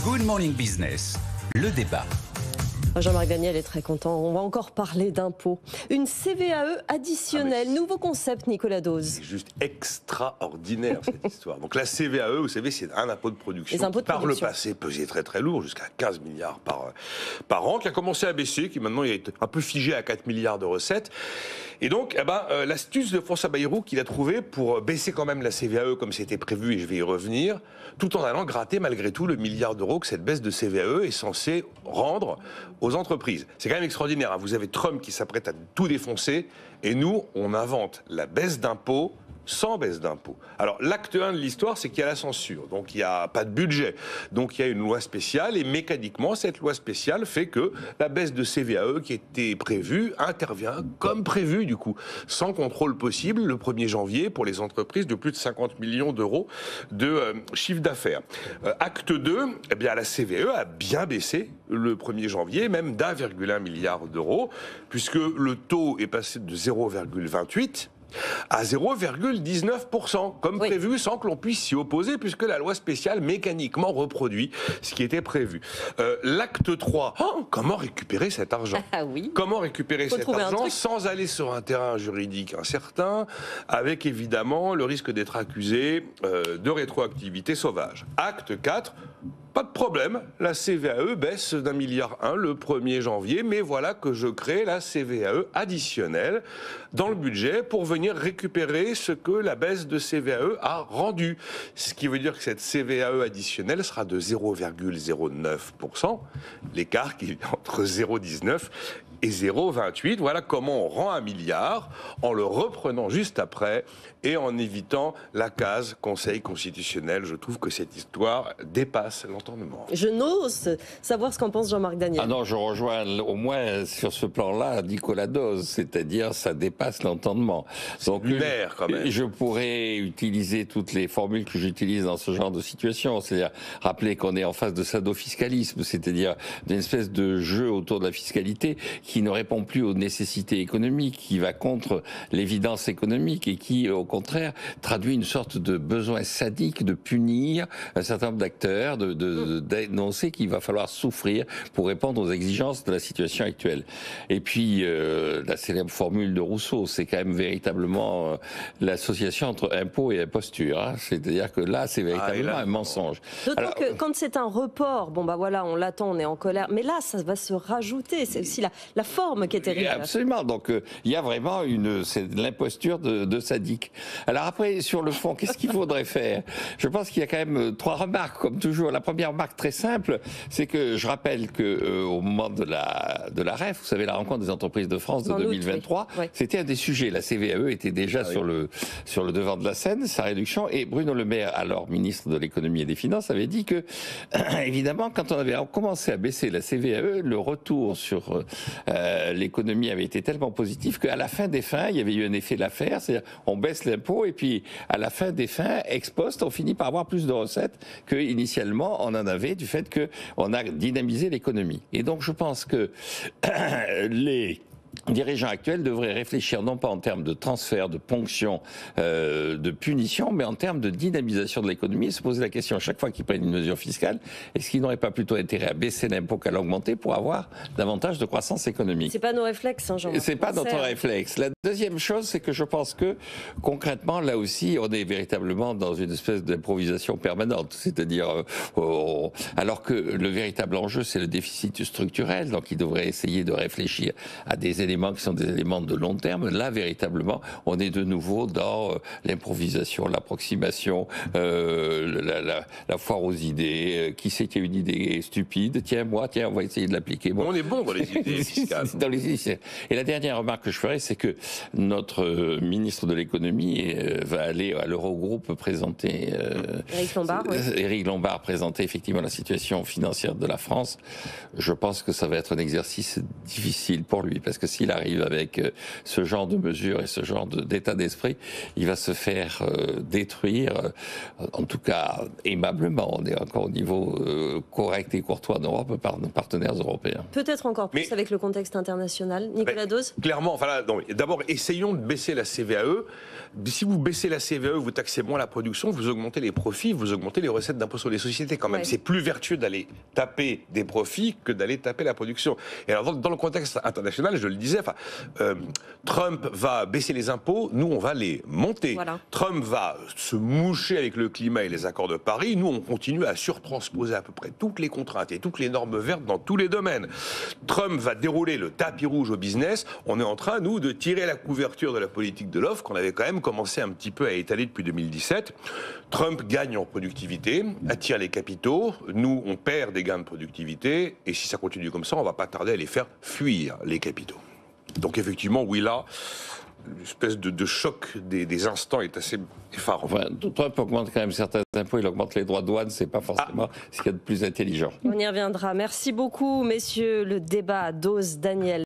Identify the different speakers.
Speaker 1: Good Morning Business, le débat.
Speaker 2: Jean-Marc Daniel est très content. On va encore parler d'impôts. Une CVAE additionnelle, nouveau concept, Nicolas Dose.
Speaker 3: C'est juste extraordinaire cette histoire. Donc la CVAE, vous savez, c'est un impôt de production
Speaker 2: qui, par
Speaker 3: le passé, pesait très très lourd, jusqu'à 15 milliards par an, qui a commencé à baisser, qui maintenant est un peu figé à 4 milliards de recettes. Et donc, l'astuce de François Bayrou qu'il a trouvé pour baisser quand même la CVAE comme c'était prévu, et je vais y revenir, tout en allant gratter malgré tout le milliard d'euros que cette baisse de CVAE est censée rendre aux entreprises. C'est quand même extraordinaire, hein. Vous avez Trump qui s'apprête à tout défoncer, et nous, on invente la baisse d'impôts sans baisse d'impôts. Alors, l'acte 1 de l'histoire, c'est qu'il y a la censure. Donc, il n'y a pas de budget. Donc, il y a une loi spéciale. Et mécaniquement, cette loi spéciale fait que la baisse de CVAE qui était prévue intervient comme prévu, du coup, sans contrôle possible, le 1er janvier pour les entreprises de plus de 50 millions d'euros de chiffre d'affaires. Acte 2, eh bien, la CVAE a bien baissé le 1er janvier, même d'1,1 milliard d'euros, puisque le taux est passé de 0,28 à 0,19%, comme prévu, sans que l'on puisse s'y opposer, puisque la loi spéciale mécaniquement reproduit ce qui était prévu. L'acte 3, comment récupérer cet argent ? Comment récupérer cet argent sans aller sur un terrain juridique incertain, avec évidemment le risque d'être accusé de rétroactivité sauvage. Acte 4, pas de problème, la CVAE baisse d'1,1 milliard le 1er janvier, mais voilà que je crée la CVAE additionnelle dans le budget pour venir récupérer ce que la baisse de CVAE a rendu. Ce qui veut dire que cette CVAE additionnelle sera de 0,09%, l'écart qui est entre 0,19 et 0,28. Voilà comment on rend 1 milliard en le reprenant juste après et en évitant la case Conseil constitutionnel. Je trouve que cette histoire dépasse l'entendement.
Speaker 2: Je n'ose savoir ce qu'en pense Jean-Marc Daniel.
Speaker 4: Ah non, je rejoins au moins sur ce plan-là Nicolas Dose, c'est-à-dire ça dépasse l'entendement. Donc
Speaker 3: lunaire, quand même.
Speaker 4: Je pourrais utiliser toutes les formules que j'utilise dans ce genre de situation, c'est-à-dire rappeler qu'on est en face de sadofiscalisme, c'est-à-dire d'une espèce de jeu autour de la fiscalité qui ne répond plus aux nécessités économiques, qui va contre l'évidence économique et qui, au contraire, traduit une sorte de besoin sadique de punir un certain nombre d'acteurs, d'énoncer qu'il va falloir souffrir pour répondre aux exigences de la situation actuelle. Et puis, la célèbre formule de Rousseau, c'est quand même véritablement l'association entre impôt et imposture. Hein. C'est-à-dire que là, c'est véritablement un mensonge.
Speaker 2: D'autant que quand c'est un report, on l'attend, on est en colère, mais là, ça va se rajouter. C'est aussi la forme qui est terrible.
Speaker 4: Absolument. Donc, il y a vraiment c'est de l'imposture de sadique. Alors après, sur le fond, qu'est-ce qu'il faudrait faire ? Je pense qu'il y a quand même 3 remarques, comme toujours. La première remarque très simple, c'est que je rappelle que au moment de la REF, vous savez, la rencontre des entreprises de France de 2023, c'était un des sujets. La CVAE était déjà sur le devant de la scène, sa réduction, et Bruno Le Maire, alors ministre de l'économie et des finances, avait dit que, évidemment, quand on avait commencé à baisser la CVAE, le retour sur l'économie avait été tellement positif qu'à la fin des fins, il y avait eu un effet l'affaire, c'est-à-dire on baisse l'impôt et puis à la fin des fins, ex post, on finit par avoir plus de recettes qu'initialement on en avait du fait qu'on a dynamisé l'économie. Et donc je pense que les dirigeants actuels devraient réfléchir non pas en termes de transfert, de ponction, de punition, mais en termes de dynamisation de l'économie et se poser la question à chaque fois qu'ils prennent une mesure fiscale, est-ce qu'ils n'auraient pas plutôt intérêt à baisser l'impôt qu'à l'augmenter pour avoir davantage de croissance économique ?
Speaker 2: C'est pas nos réflexes, hein, Jean-Marc.
Speaker 4: C'est pas notre réflexe. La deuxième chose, c'est que je pense que concrètement, là aussi, on est véritablement dans une espèce d'improvisation permanente. C'est-à-dire, alors que le véritable enjeu, c'est le déficit structurel, donc il devrait essayer de réfléchir à des éléments qui sont des éléments de long terme. Là, véritablement, on est de nouveau dans l'improvisation, l'approximation, la foire aux idées. Qui c'est qui a une idée stupide ? Tiens, on va essayer de l'appliquer.
Speaker 3: Bon. On est bon dans les idées fiscales.
Speaker 4: Et la dernière remarque que je ferai, c'est que notre ministre de l'économie va aller à l'Eurogroupe présenter... Éric Lombard présenter effectivement la situation financière de la France. Je pense que ça va être un exercice difficile pour lui, parce que s'il qu'il arrive avec ce genre de mesures et ce genre d'état d'esprit, il va se faire détruire, en tout cas aimablement. On est encore au niveau correct et courtois en Europe par nos partenaires européens.
Speaker 2: Peut-être encore plus avec le contexte international. Nicolas Dose.
Speaker 3: Clairement, enfin là, d'abord, essayons de baisser la CVAE. Si vous baissez la CVAE, vous taxez moins la production, vous augmentez les profits, vous augmentez les recettes d'impôt sur les sociétés quand même. C'est plus vertueux d'aller taper des profits que d'aller taper la production. Et alors, dans le contexte international, je le disais, Trump va baisser les impôts, nous, on va les monter. Voilà. Trump va se moucher avec le climat et les accords de Paris. Nous, on continue à surtransposer à peu près toutes les contraintes et toutes les normes vertes dans tous les domaines. Trump va dérouler le tapis rouge au business. On est en train, nous, de tirer la couverture de la politique de l'offre qu'on avait quand même commencé un petit peu à étaler depuis 2017. Trump gagne en productivité, attire les capitaux. Nous, on perd des gains de productivité. Et si ça continue comme ça, on ne va pas tarder à les faire fuir, les capitaux. Donc effectivement, oui, là, l'espèce de choc des instants est assez effarant.
Speaker 4: Enfin, Trump augmente quand même certains impôts, il augmente les droits de douane, c'est pas forcément ce qu'il y a de plus intelligent.
Speaker 2: On y reviendra. Merci beaucoup, messieurs. Le débat Dose Daniel.